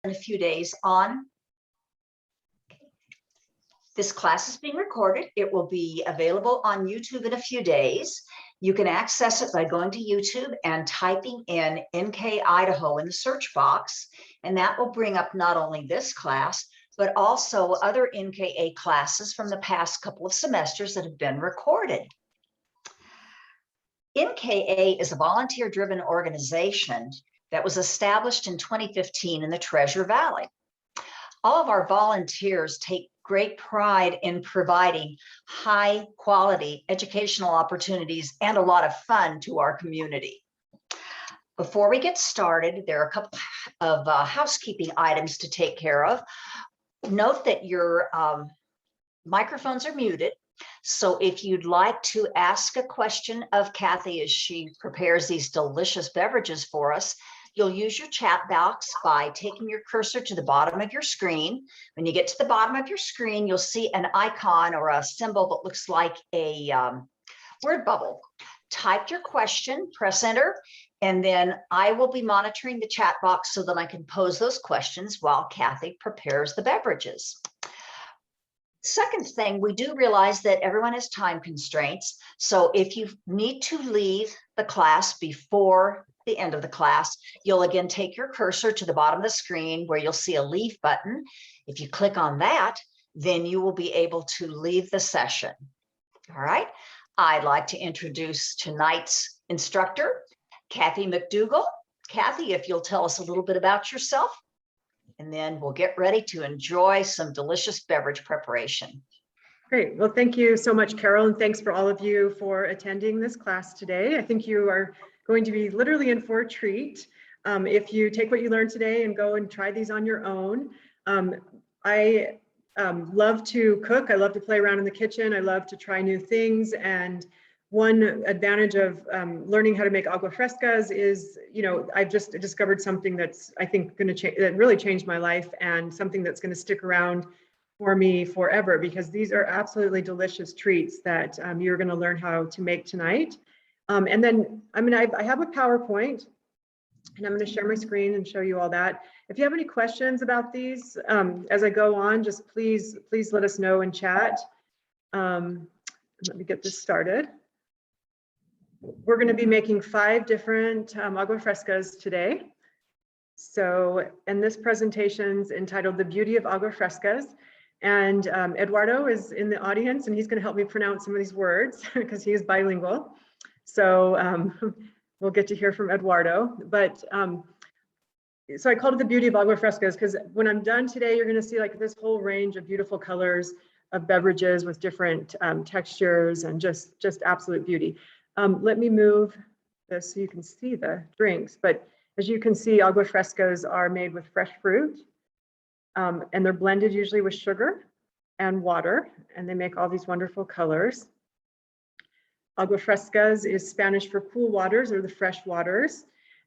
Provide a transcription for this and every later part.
in a few days on. This class is being recorded. It will be available on YouTube in a few days. You can access it by going to YouTube and typing in NKA Idaho in the search box, and that will bring up not only this class, but also other NKA classes from the past couple of semesters that have been recorded. NKA is a volunteer-driven organization that was established in 2015 in the Treasure Valley. All of our volunteers take great pride in providing high quality educational opportunities and a lot of fun to our community. Before we get started, there are a couple of housekeeping items to take care of. Note that your microphones are muted. So if you'd like to ask a question of Kathy as she prepares these delicious beverages for us, you'll use your chat box by taking your cursor to the bottom of your screen. When you get to the bottom of your screen, you'll see an icon or a symbol that looks like a word bubble. Type your question, press enter, and then I will be monitoring the chat box so that I can pose those questions while Kathy prepares the beverages. Second thing, we do realize that everyone has time constraints. So if you need to leave the class before the end of the class, you'll again take your cursor to the bottom of the screen where you'll see a leave button. If you click on that, then you will be able to leave the session. All right. I'd like to introduce tonight's instructor, Kathy Mcdougall. Kathy, if you'll tell us a little bit about yourself, and then we'll get ready to enjoy some delicious beverage preparation. Great. Well, thank you so much, Carol, and thanks for all of you for attending this class today. I think you are going to be literally in for a treat if you take what you learned today and go and try these on your own. I love to cook. I love to play around in the kitchen. I love to try new things. And one advantage of learning how to make agua frescas is, I've just discovered something that's, I think, going to change, that really changed my life, and something that's going to stick around for me forever, because these are absolutely delicious treats that you're going to learn how to make tonight. And then, I have a PowerPoint, and I'm going to share my screen and show you all that. If you have any questions about these as I go on, just please let us know in chat. Let me get this started. We're going to be making 5 different agua frescas today. So, and this presentation's entitled "The Beauty of Agua Frescas." And Eduardo is in the audience, and he's going to help me pronounce some of these words because he is bilingual. So we'll get to hear from Eduardo. But so I called it "The Beauty of Agua Frescas" because when I'm done today, you're going to see like this whole range of beautiful colors of beverages with different textures and just absolute beauty. Let me move this so you can see the drinks. But as you can see, agua frescas are made with fresh fruit, and they're blended usually with sugar and water, and they make all these wonderful colors. Agua frescas is Spanish for cool waters or the fresh waters.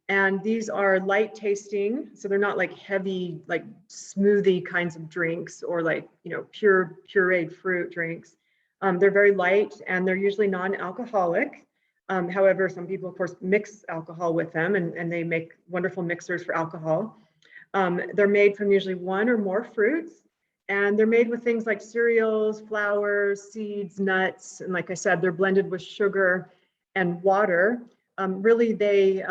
And these are light tasting, so they're not like heavy, like smoothie kinds of drinks or like, pure pureed fruit drinks. They're very light, and they're usually non-alcoholic. However, some people, of course, mix alcohol with them, and they make wonderful mixers for alcohol. They're made from usually 1 or more fruits, and they're made with things like cereals, flowers, seeds, nuts, and like I said, they're blended with sugar and water. Really, they,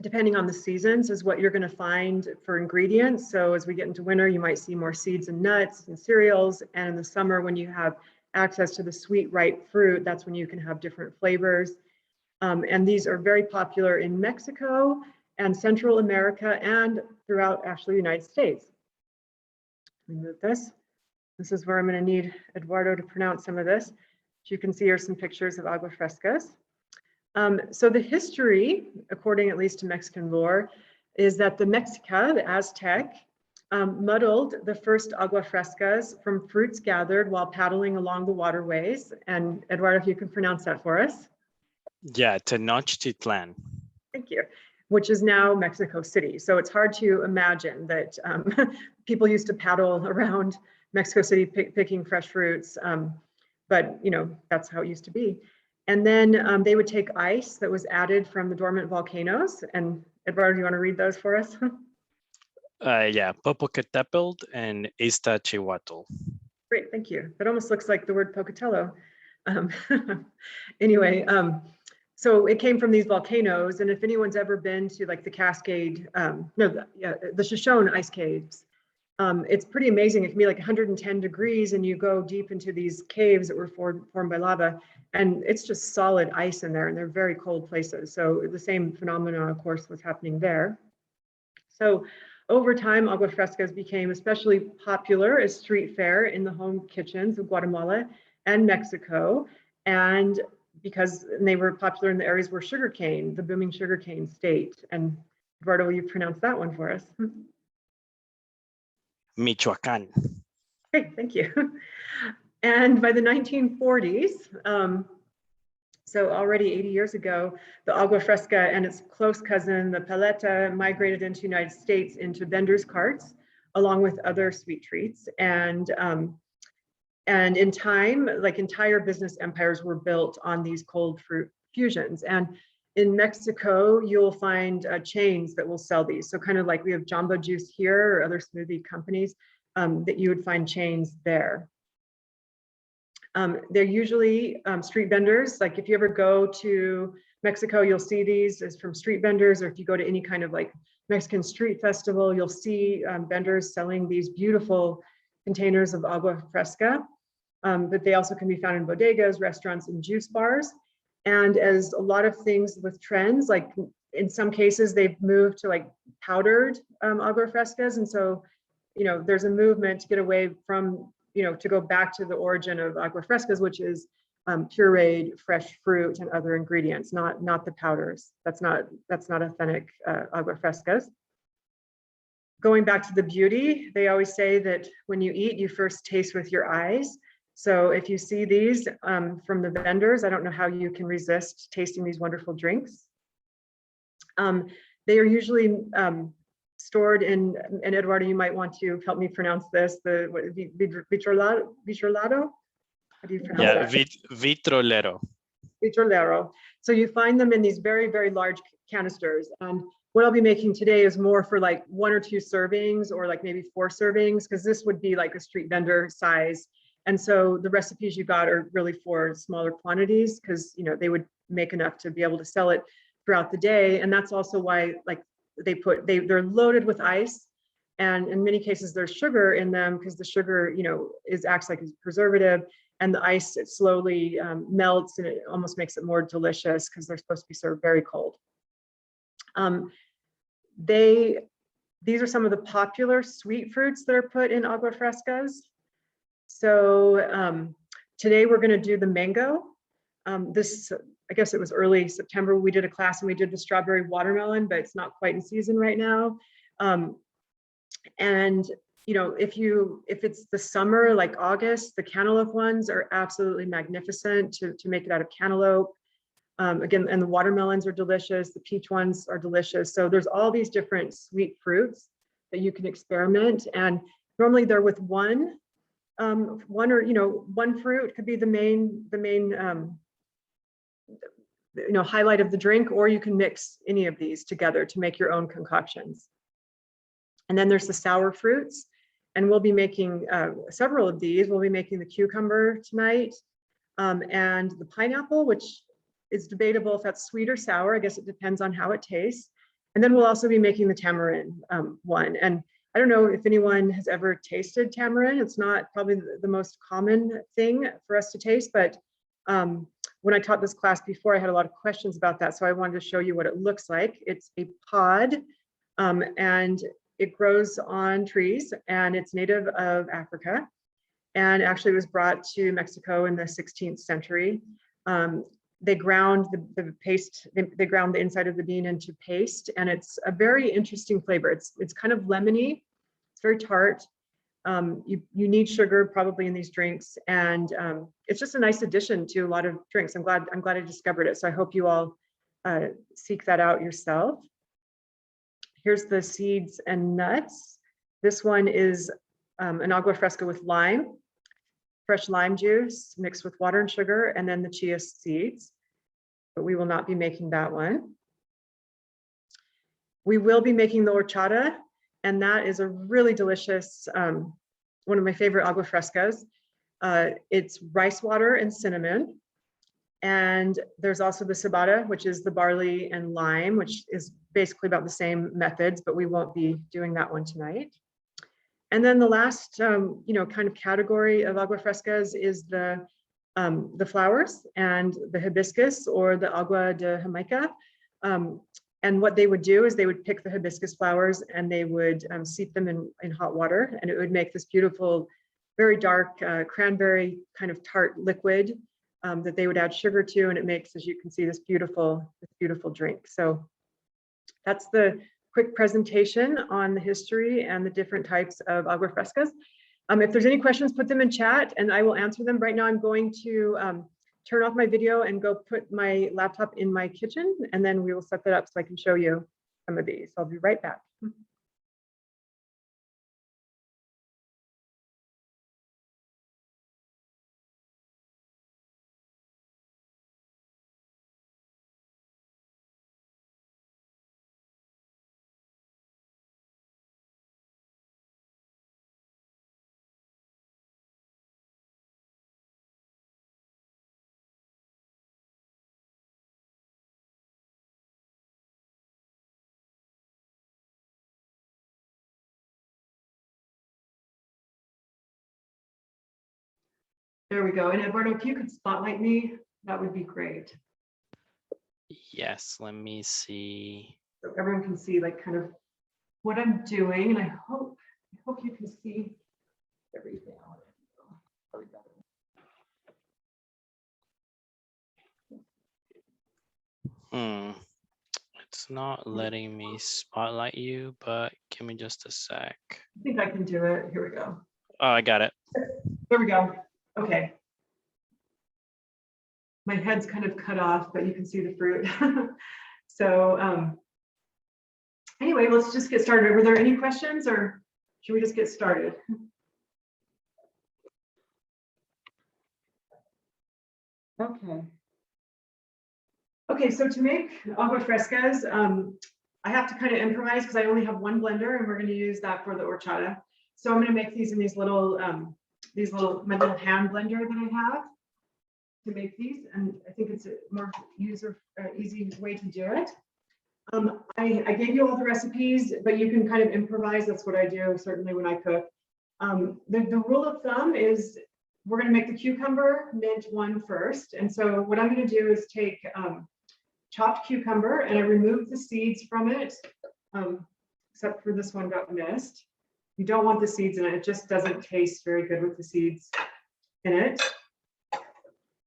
depending on the seasons, is what you're going to find for ingredients. So as we get into winter, you might see more seeds and nuts and cereals, and in the summer, when you have access to the sweet, ripe fruit, that's when you can have different flavors. And these are very popular in Mexico and Central America and throughout actually the United States. Let me move this. This is where I'm going to need Eduardo to pronounce some of this. As you can see, here are some pictures of agua frescas. So the history, according at least to Mexican lore, is that the Mexica, the Aztec, muddled the first agua frescas from fruits gathered while paddling along the waterways. And Eduardo, if you can pronounce that for us. Yeah, Tenochtitlan. Thank you. Which is now Mexico City. So it's hard to imagine that people used to paddle around Mexico City picking fresh fruits, but that's how it used to be. And then they would take ice that was added from the dormant volcanoes. And Eduardo, do you want to read those for us? Yeah, Popocatépetl and Iztaccíhuatl. Great, thank you. That almost looks like the word Pocatello. Um, anyway, so it came from these volcanoes, and if anyone's ever been to like the Cascade, the Shoshone ice caves, it's pretty amazing. It can be like 110 degrees and you go deep into these caves that were formed by lava, and it's just solid ice in there, and they're very cold places. So the same phenomenon, of course, was happening there. So over time, Agua Frescas became especially popular as street fare in the home kitchens of Guatemala and Mexico. And because they were popular in the areas where sugarcane, the booming sugarcane state. And Eduardo, will you pronounce that one for us? Michoacán. Great, thank you. And by the 1940s, so already 80 years ago, the Agua Fresca and its close cousin, the paleta, migrated into the United States into vendors' carts, along with other sweet treats. And in time, like entire business empires were built on these cold fruit fusions. And in Mexico, you'll find chains that will sell these. So kind of like we have Jamba Juice here or other smoothie companies that you would find chains there. They're usually street vendors. Like if you ever go to Mexico, you'll see these as from street vendors, or if you go to any kind of like Mexican street festival, you'll see vendors selling these beautiful containers of agua fresca. But they also can be found in bodegas, restaurants, and juice bars. And as a lot of things with trends, like in some cases, they've moved to like powdered agua frescas. And so, you know, there's a movement to get away from, you know, to go back to the origin of agua frescas, which is pureed fresh fruit and other ingredients, not the powders. That's not authentic agua frescas. Going back to the beauty, they always say that when you eat, you first taste with your eyes. So if you see these from the vendors, I don't know how you can resist tasting these wonderful drinks. They are usually stored in, and Eduardo, you might want to help me pronounce this, the vitrolado? How do you pronounce that? Vitrolero. Vitrolero. So you find them in these very, very large canisters. And what I'll be making today is more for like 1 or 2 servings, or like maybe 4 servings, because this would be like a street vendor size. And so the recipes you got are really for smaller quantities, because, you know, they would make enough to be able to sell it throughout the day. And that's also why, like, they're loaded with ice, and in many cases there's sugar in them, because the sugar, you know, acts like a preservative, and the ice, it slowly melts, and it almost makes it more delicious because they're supposed to be served very cold. These are some of the popular sweet fruits that are put in agua frescas. So today we're going to do the mango. I guess it was early September, we did a class and we did the strawberry watermelon, but it's not quite in season right now. And you know, if it's the summer, like August, the cantaloupe ones are absolutely magnificent to make it out of cantaloupe. Again, and the watermelons are delicious. The peach ones are delicious. So there's all these different sweet fruits that you can experiment. And normally they're with one or, you know, one fruit could be the main you know, highlight of the drink, or you can mix any of these together to make your own concoctions. And then there's the sour fruits, and we'll be making several of these. We'll be making the cucumber tonight, and the pineapple, which is debatable if that's sweet or sour. I guess it depends on how it tastes. And then we'll also be making the tamarind one. And I don't know if anyone has ever tasted tamarind. It's not probably the most common thing for us to taste, but when I taught this class before, I had a lot of questions about that. So I wanted to show you what it looks like. It's a pod, and it grows on trees, and it's native of Africa. And actually it was brought to Mexico in the 16th century. They ground the paste, they ground the inside of the bean into paste, and it's a very interesting flavor. It's kind of lemony, it's very tart. You need sugar probably in these drinks, and it's just a nice addition to a lot of drinks. I'm glad I discovered it. So I hope you all seek that out yourself. Here's the seeds and nuts. This one is an agua fresca with lime, fresh lime juice mixed with water and sugar, and then the chia seeds. But we will not be making that one. We will be making the horchata. And that is a really delicious, one of my favorite Agua Frescas. It's rice water and cinnamon. And there's also the cebada, which is the barley and lime, which is basically about the same methods, but we won't be doing that one tonight. And then the last, kind of category of Agua Frescas is the flowers and the hibiscus or the agua de Jamaica. And what they would do is they would pick the hibiscus flowers and they would steep them in hot water, and it would make this beautiful, very dark cranberry kind of tart liquid that they would add sugar to, and it makes, as you can see, this beautiful drink. So that's the quick presentation on the history and the different types of Agua Frescas. If there's any questions, put them in chat and I will answer them. Right now, I'm going to turn off my video and go put my laptop in my kitchen, and then we will set that up so I can show you some of these. I'll be right back. There we go. And Eduardo, if you could spotlight me, that would be great. Yes, let me see. So everyone can see like kind of what I'm doing, and I hope you can see everything. It's not letting me spotlight you, but give me just a sec. I think I can do it. Here we go. Oh, I got it. There we go. Okay. My head's kind of cut off, but you can see the fruit. So anyway, let's just get started. Were there any questions, or should we just get started? Okay. Okay, so to make Agua Frescas, I have to kind of improvise because I only have one blender and we're going to use that for the horchata. So I'm going to make these in these little, my little hand blender that I have to make these. And I think it's a more easy way to do it. I gave you all the recipes, but you can kind of improvise. That's what I do, certainly when I cook. The rule of thumb is we're going to make the cucumber mint one first. And so what I'm going to do is take chopped cucumber and I remove the seeds from it, except for this one got missed. You don't want the seeds in it. It just doesn't taste very good with the seeds in it.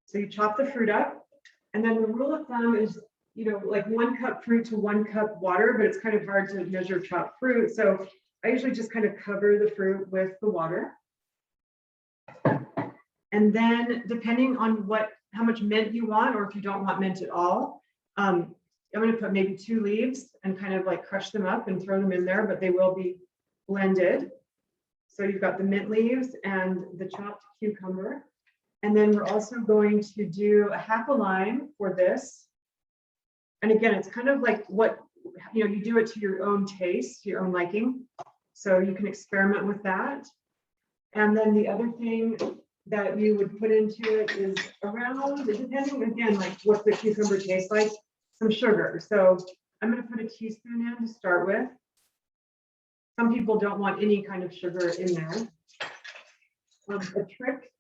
So you chop the fruit up, and then the rule of thumb is, like 1 cup fruit to 1 cup water, but it's kind of hard to measure chopped fruit. So I usually just kind of cover the fruit with the water. And then depending on how much mint you want, or if you don't want mint at all, I'm going to put maybe 2 leaves and kind of like crush them up and throw them in there, but they will be blended. So you've got the mint leaves and the chopped cucumber. And then we're also going to do a half a lime for this. And again, it's kind of like you do it to your own taste, your own liking. So you can experiment with that. And then the other thing that you would put into it is around, depending again, like what the cucumber tastes like, some sugar. So I'm going to put a teaspoon in to start with. Some people don't want any kind of sugar in there. A trick,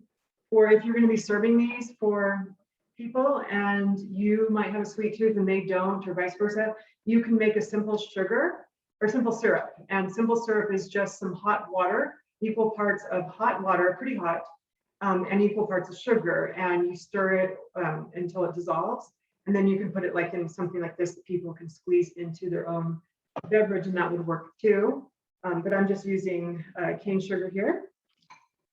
or if you're going to be serving these for people and you might have a sweet tooth and they don't, or vice versa, you can make a simple sugar or simple syrup. And simple syrup is just some hot water, equal parts of hot water, pretty hot, and equal parts of sugar, and you stir it until it dissolves. And then you can put it like in something like this that people can squeeze into their own beverage, and that would work too. But I'm just using cane sugar here.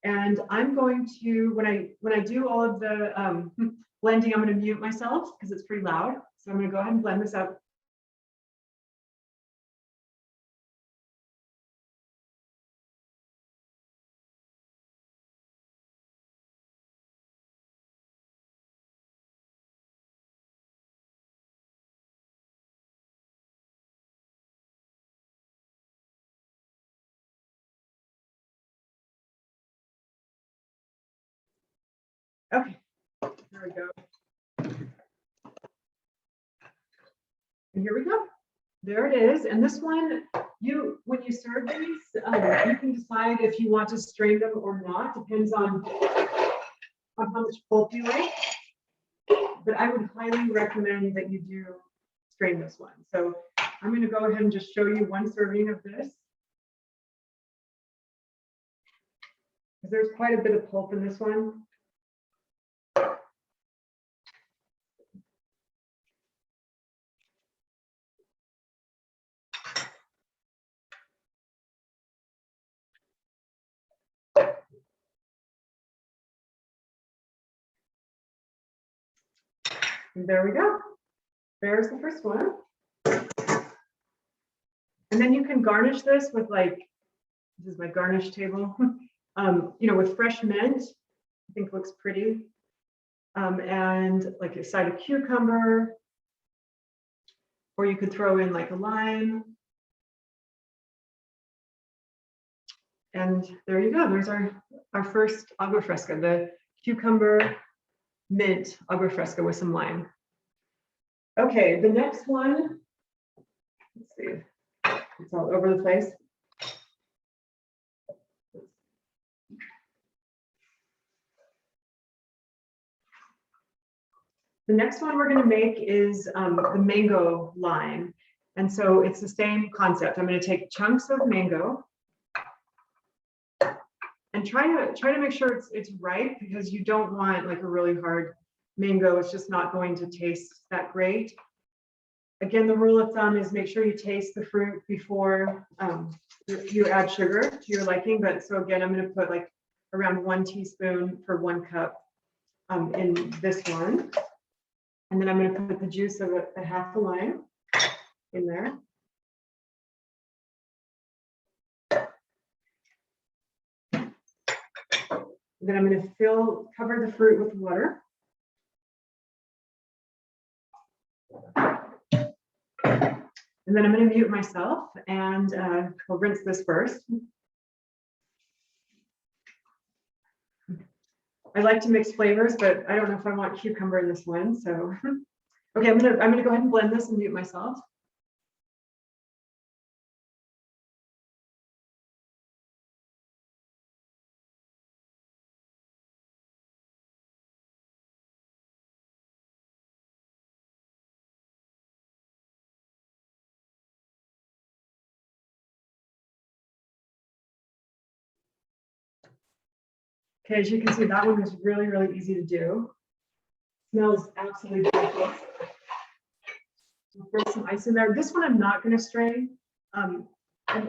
And I'm going to, when I do all of the blending, I'm going to mute myself because it's pretty loud. So I'm going to go ahead and blend this up. Okay, there we go. And here we go. There it is. And this one, when you serve these, you can decide if you want to strain them or not. Depends on how much pulp you like. But I would highly recommend that you do strain this one. So I'm going to go ahead and just show you one serving of this. There's quite a bit of pulp in this one. And there we go. There's the first one. And then you can garnish this with this is my garnish table, with fresh mint. I think looks pretty. And like a side of cucumber, or you could throw in like a lime. And there you go. There's our first agua fresca, the cucumber mint agua fresca with some lime. Okay, the next one, let's see, it's all over the place. The next one we're going to make is the mango lime. And so it's the same concept. I'm going to take chunks of mango and try to make sure it's ripe, because you don't want like a really hard mango. It's just not going to taste that great. Again, the rule of thumb is make sure you taste the fruit before you add sugar to your liking. But so again, I'm going to put like around 1 teaspoon for 1 cup in this one. And then I'm going to put the juice of a half a lime in there. Then I'm going to cover the fruit with water. And then I'm going to mute myself, and we'll rinse this first. I like to mix flavors, but I don't know if I want cucumber in this one. So, okay, I'm gonna go ahead and blend this and mute myself. Okay, as you can see, that one was really, really easy to do. Smells absolutely delicious. I'll throw some ice in there. This one I'm not going to strain. And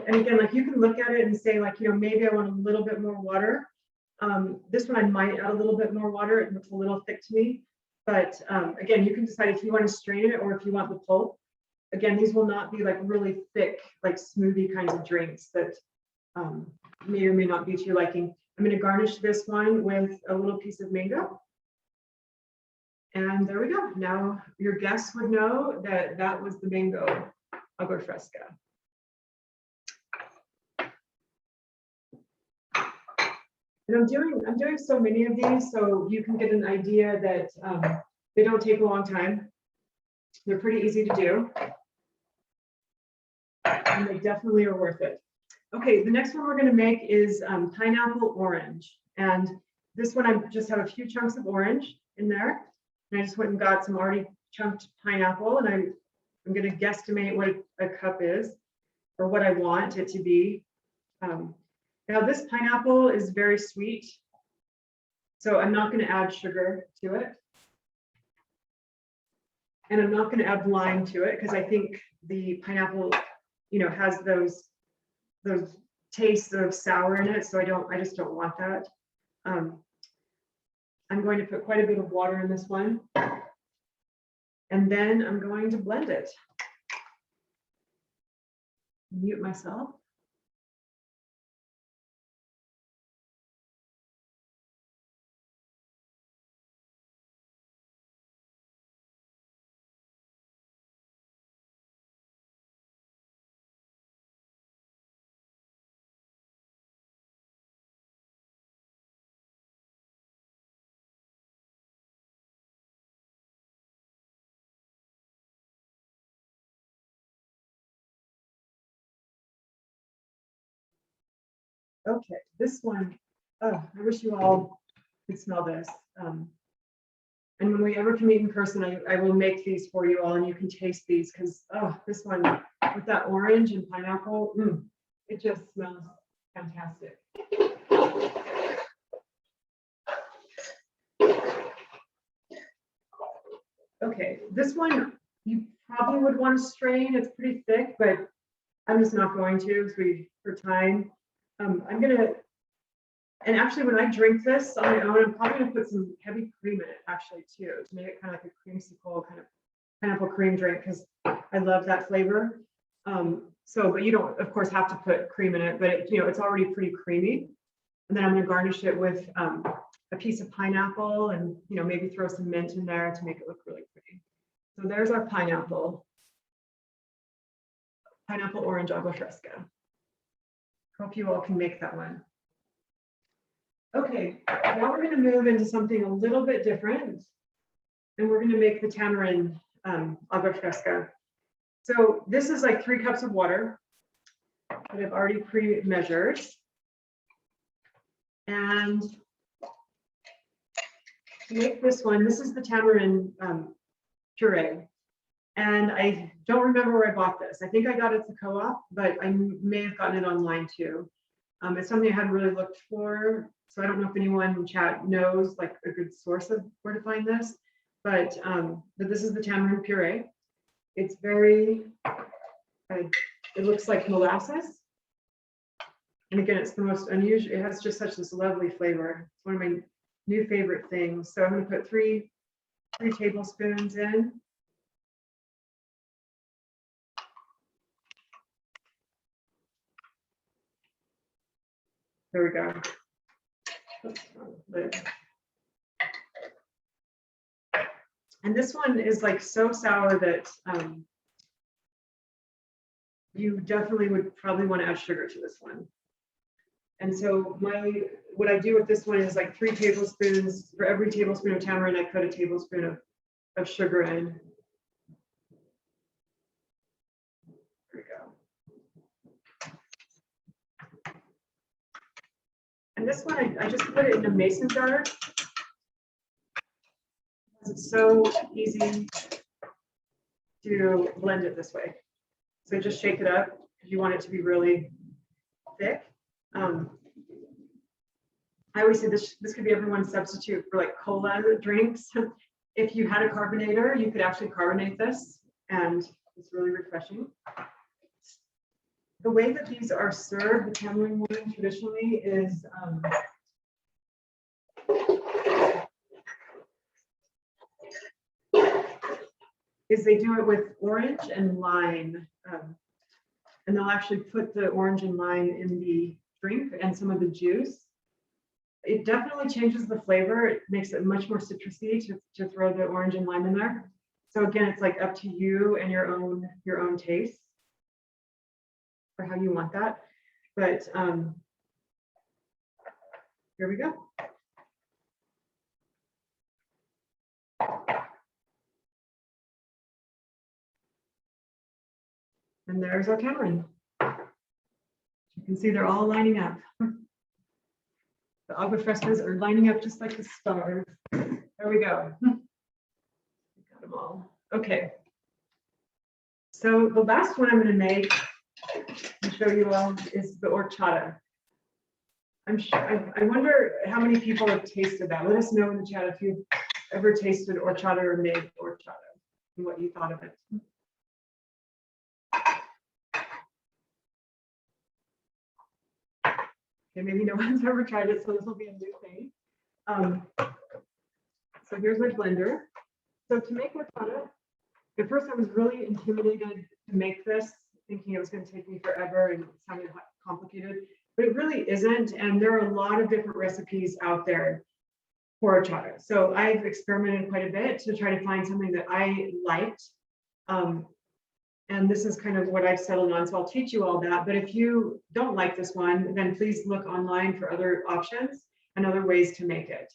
again, like you can look at it and say like, maybe I want a little bit more water. This one I might add a little bit more water. It looks a little thick to me. But again, you can decide if you want to strain it or if you want the pulp. Again, these will not be like really thick, like smoothie kinds of drinks that may or may not be to your liking. I'm going to garnish this one with a little piece of mango. And there we go. Now your guests would know that that was the mango agua fresca. And I'm doing so many of these so you can get an idea that they don't take a long time. They're pretty easy to do. And they definitely are worth it. Okay, the next one we're going to make is pineapple orange. And this one I just have a few chunks of orange in there. And I just went and got some already chunked pineapple, and I'm going to guesstimate what a cup is or what I want it to be. Now this pineapple is very sweet, so I'm not going to add sugar to it. And I'm not going to add lime to it because I think the pineapple, has those tastes of sour in it, so I just don't want that. I'm going to put quite a bit of water in this one, and then I'm going to blend it. Mute myself. Okay, this one, oh, I wish you all could smell this. And when we ever can meet in person, I will make these for you all and you can taste these because, oh, this one with that orange and pineapple, it just smells fantastic. Okay, this one you probably would want to strain. It's pretty thick, but I'm just not going to for time. I'm gonna, and actually when I drink this on my own, I'm probably gonna put some heavy cream in it actually too, to make it kind of like a creamsicle kind of pineapple cream drink because I love that flavor. But you don't of course have to put cream in it, but it's already pretty creamy. And then I'm gonna garnish it with a piece of pineapple and maybe throw some mint in there to make it look really pretty. So there's our pineapple orange agua fresca. Hope you all can make that one. Okay, now we're going to move into something a little bit different, and we're going to make the tamarind agua fresca. So this is like 3 cups of water that I've already pre-measured, and to make this one, this is the tamarind puree. And I don't remember where I bought this. I think I got it at the co-op, but I may have gotten it online too. It's something I hadn't really looked for. So I don't know if anyone in chat knows like a good source of where to find this, but this is the tamarind puree. It's very, it looks like molasses. And again, it's the most unusual, it has just such this lovely flavor. It's one of my new favorite things. So I'm gonna put 3 tablespoons in. There we go. And this one is like so sour that you definitely would probably want to add sugar to this one. And so what I do with this one is like 3 tablespoons. For every tablespoon of tamarind, I put a tablespoon of sugar in. There we go. And this one, I just put it in a mason jar because it's so easy to blend it this way. So just shake it up if you want it to be really thick. I always say this could be everyone's substitute for like cola drinks. If you had a carbonator, you could actually carbonate this, and it's really refreshing. The way that these are served, the tamarind one traditionally is they do it with orange and lime, and they'll actually put the orange and lime in the drink and some of the juice. It definitely changes the flavor. It makes it much more citrusy to throw the orange and lime in there. So again, it's like up to you and your own taste for how you want that. But here we go. And there's our tamarind. You can see they're all lining up. The Agua Frescas are lining up just like the stars. There we go. Got them all. Okay. So the last one I'm going to make and show you all is the horchata. I wonder how many people have tasted that. Let us know in the chat if you've ever tasted horchata or made horchata and what you thought of it. Okay, maybe no one's ever tried it, so this will be a new thing. So here's my blender. So to make horchata, at first I was really intimidated to make this, thinking it was going to take me forever and it sounded complicated, but it really isn't. And there are a lot of different recipes out there for horchata. So I've experimented quite a bit to try to find something that I liked. And this is kind of what I've settled on. So I'll teach you all that. But if you don't like this one, then please look online for other options and other ways to make it.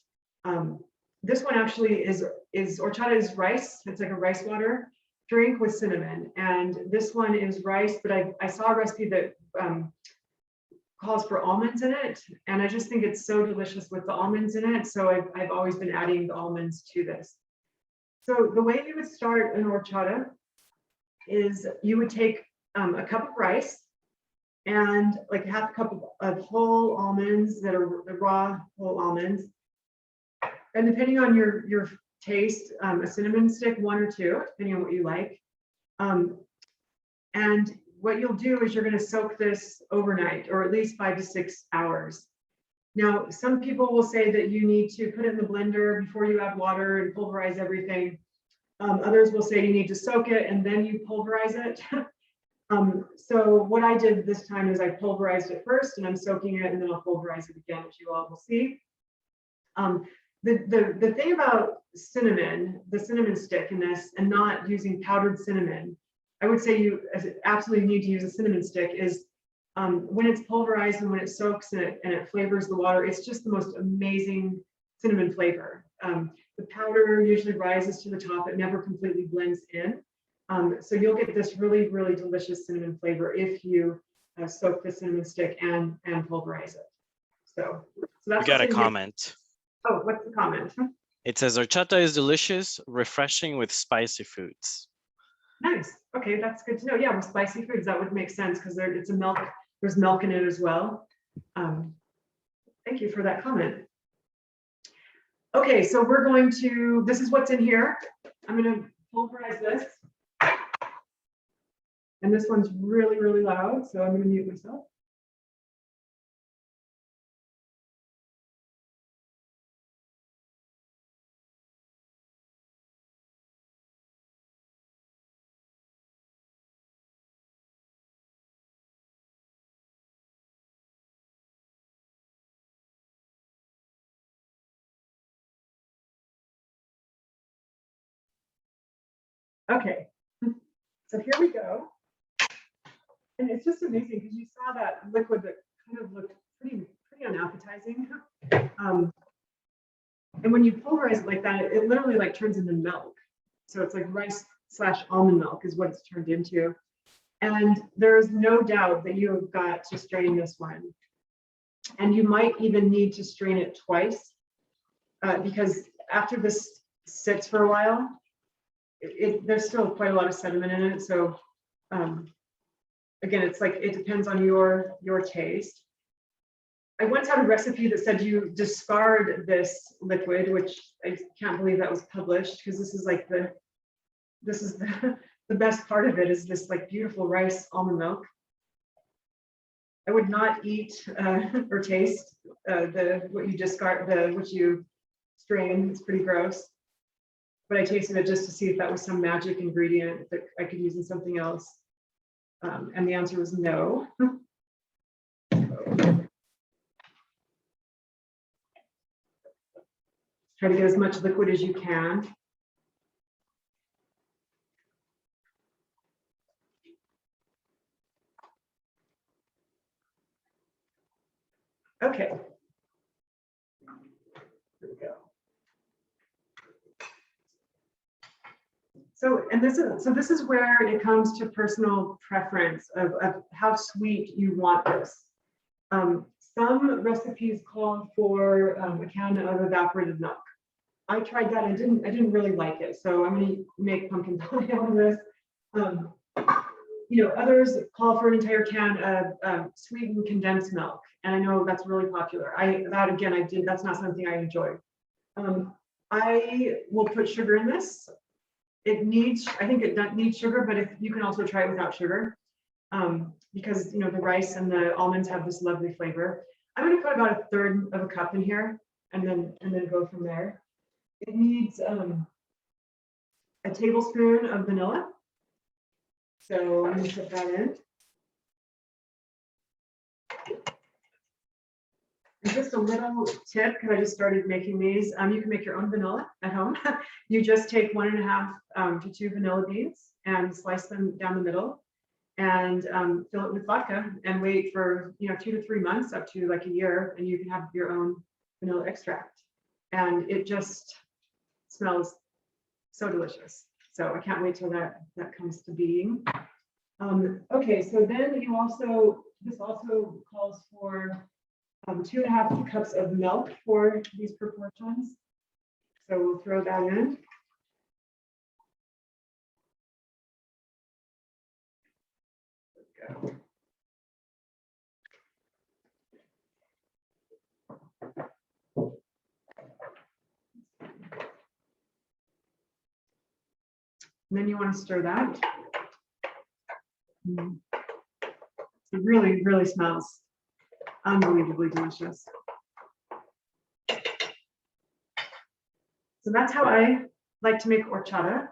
This one actually is horchata is rice. It's like a rice water drink with cinnamon. And this one is rice, but I saw a recipe that calls for almonds in it, and I just think it's so delicious with the almonds in it. So I've always been adding the almonds to this. So the way you would start an horchata is you would take a cup of rice and like half a cup of whole almonds that are the raw whole almonds. And depending on your taste, a cinnamon stick, 1 or 2, depending on what you like. And what you'll do is you're going to soak this overnight, or at least 5 to 6 hours. Now, some people will say that you need to put it in the blender before you add water and pulverize everything. Others will say you need to soak it and then you pulverize it. So what I did this time is I pulverized it first, and I'm soaking it, and then I'll pulverize it again, as you all will see. The thing about cinnamon, the cinnamon stick in this, and not using powdered cinnamon, I would say you absolutely need to use a cinnamon stick, is when it's pulverized and when it soaks and it flavors the water, it's just the most amazing cinnamon flavor. The powder usually rises to the top, it never completely blends in. So you'll get this really, really delicious cinnamon flavor if you soak the cinnamon stick and pulverize it. So that's We got a comment. Oh, what's the comment? It says horchata is delicious, refreshing with spicy foods. Nice. Okay, that's good to know. Yeah, with spicy foods, that would make sense because it's a milk. There's milk in it as well. Thank you for that comment. Okay, so we're going to, this is what's in here. I'm going to pulverize this. And this one's really, really loud, so I'm going to mute myself. Okay, so here we go. And it's just amazing because you saw that liquid that kind of looked pretty unappetizing. And when you pulverize it like that, it literally like turns into milk. So it's like rice/almond milk is what it's turned into. And there's no doubt that you have got to strain this one. And you might even need to strain it twice because after this sits for a while, there's still quite a lot of sediment in it. So again, it's like, it depends on your taste. I once had a recipe that said you discard this liquid, which I can't believe that was published, because this is like the best part of it is this like beautiful rice almond milk. I would not eat or taste what you discard, what you strain. It's pretty gross. But I tasted it just to see if that was some magic ingredient that I could use in something else. And the answer was no. Try to get as much liquid as you can. Okay. Here we go. So this is where it comes to personal preference of how sweet you want this. Some recipes call for a can of evaporated milk. I tried that. I didn't really like it, so I'm going to make pumpkin pie out of this. You know, others call for an entire can of sweetened condensed milk, and I know that's really popular. That's not something I enjoy. I will put sugar in this. I think it needs sugar, but if you can also try it without sugar, because you know the rice and the almonds have this lovely flavor. I'm going to put about 1/3 of a cup in here, and then go from there. It needs a tablespoon of vanilla. So I'm going to put that in. And just a little tip, because I just started making these. You can make your own vanilla at home. You just take 1.5 to 2 vanilla beans and slice them down the middle, and fill it with vodka and wait for 2 to 3 months, up to like a year, and you can have your own vanilla extract. And it just smells so delicious. So I can't wait till that comes to being. Okay, so then you also this also calls for 2.5 cups of milk for these proportions. So we'll throw that in. Go. And then you want to stir that. It really, really smells unbelievably delicious. So that's how I like to make horchata.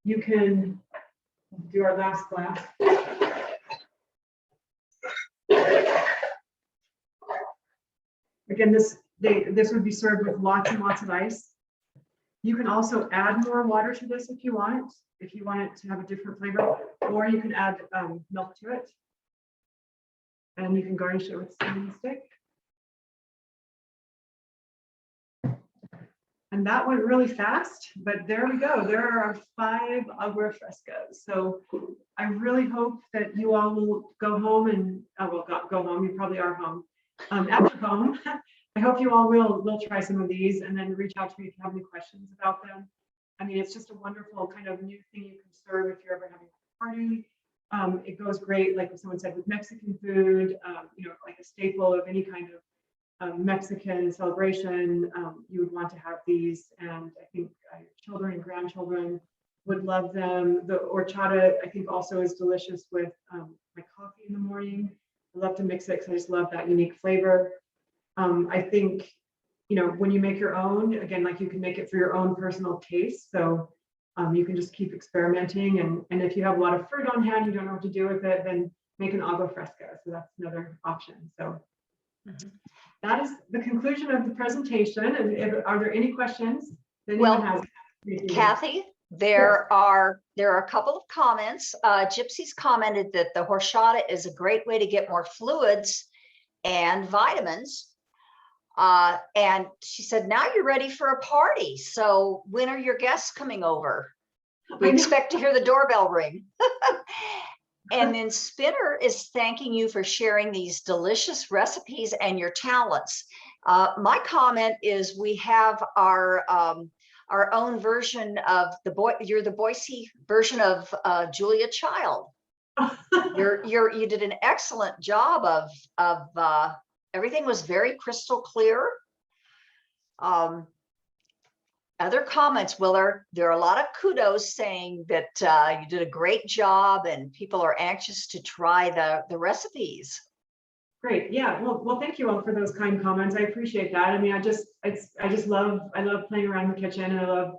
You can do our last glass. Again, this would be served with lots and lots of ice. You can also add more water to this if you want it to have a different flavor, or you can add milk to it. And you can garnish it with cinnamon stick. And that went really fast, but there we go. There are our 5 Agua Frescas. So I really hope that you all will go home and, well, go home, you probably are home. At your home, I hope you all will try some of these and then reach out to me if you have any questions about them. I mean, it's just a wonderful kind of new thing you can serve if you're ever having a party. It goes great, like someone said, with Mexican food, you know, like a staple of any kind of Mexican celebration. You would want to have these, and I think children and grandchildren would love them. The horchata, I think, also is delicious with my coffee in the morning. I love to mix it because I just love that unique flavor. I think, you know, when you make your own, again, like you can make it for your own personal taste. So you can just keep experimenting. And if you have a lot of fruit on hand, you don't know what to do with it, then make an agua fresca. So that's another option. So that is the conclusion of the presentation. And are there any questions that anyone has? Kathy, there are a couple of comments. Gypsy's commented that the horchata is a great way to get more fluids and vitamins. And she said, now you're ready for a party. So when are your guests coming over? We expect to hear the doorbell ring. And then Spinner is thanking you for sharing these delicious recipes and your talents. My comment is we have our own version of you're the Boise version of Julia Child. You did an excellent job of everything was very crystal clear. Other comments, well, there are a lot of kudos saying that you did a great job and people are anxious to try the recipes. Great. Yeah. Well, thank you all for those kind comments. I appreciate that. I mean, I love playing around the kitchen, and I love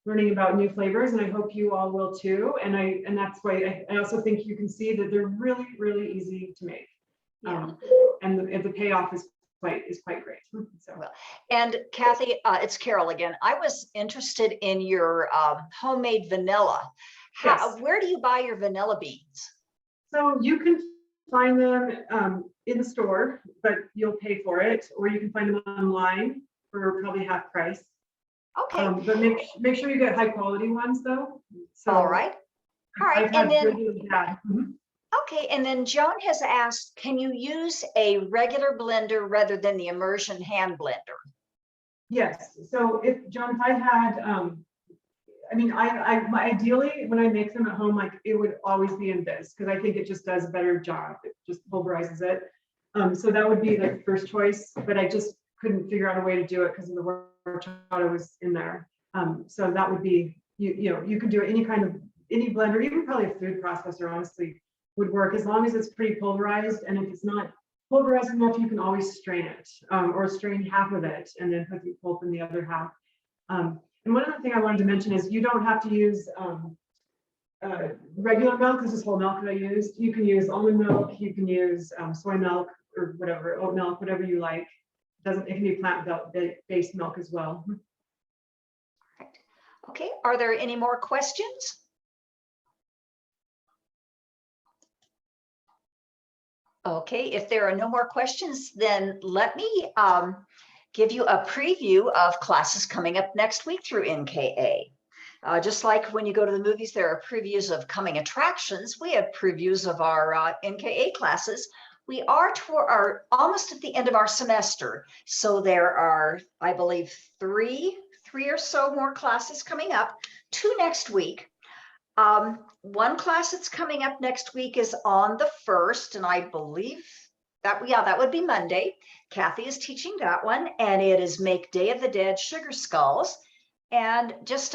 learning about new flavors, and I hope you all will too. And that's why I also think you can see that they're really, really easy to make. Yeah. And the payoff is quite great. So. Well, and Kathy, it's Carol again. I was interested in your homemade vanilla. Yes. Where do you buy your vanilla beans? So you can find them in the store, but you'll pay for it, or you can find them online for probably half price. Okay. But make sure you get high quality ones though. So all right. And then okay, and then Joan has asked, can you use a regular blender rather than the immersion hand blender? Yes. So if I had, I mean, I ideally when I make them at home, like it would always be in this because I think it just does a better job. It just pulverizes it. So that would be the first choice, but I just couldn't figure out a way to do it because of the horchata was in there. So that would be, you know, you could do any blender, even probably a food processor, honestly, would work as long as it's pretty pulverized. And if it's not pulverized enough, you can always strain it or strain half of it and then put the pulp in the other half. And one other thing I wanted to mention is you don't have to use regular milk. This is whole milk that I used. You can use almond milk, you can use soy milk or whatever, oat milk, whatever you like. It can be plant-based milk as well. Right. Okay, are there any more questions? Okay, if there are no more questions, then let me give you a preview of classes coming up next week through NKA. Just like when you go to the movies, there are previews of coming attractions. We have previews of our NKA classes. We are almost at the end of our semester. So there are, I believe, three or so more classes coming up, 2 next week. One class that's coming up next week is on the 1st, and I believe that would be Monday. Kathy is teaching that one, and it is Make Day of the Dead Sugar Skulls. And just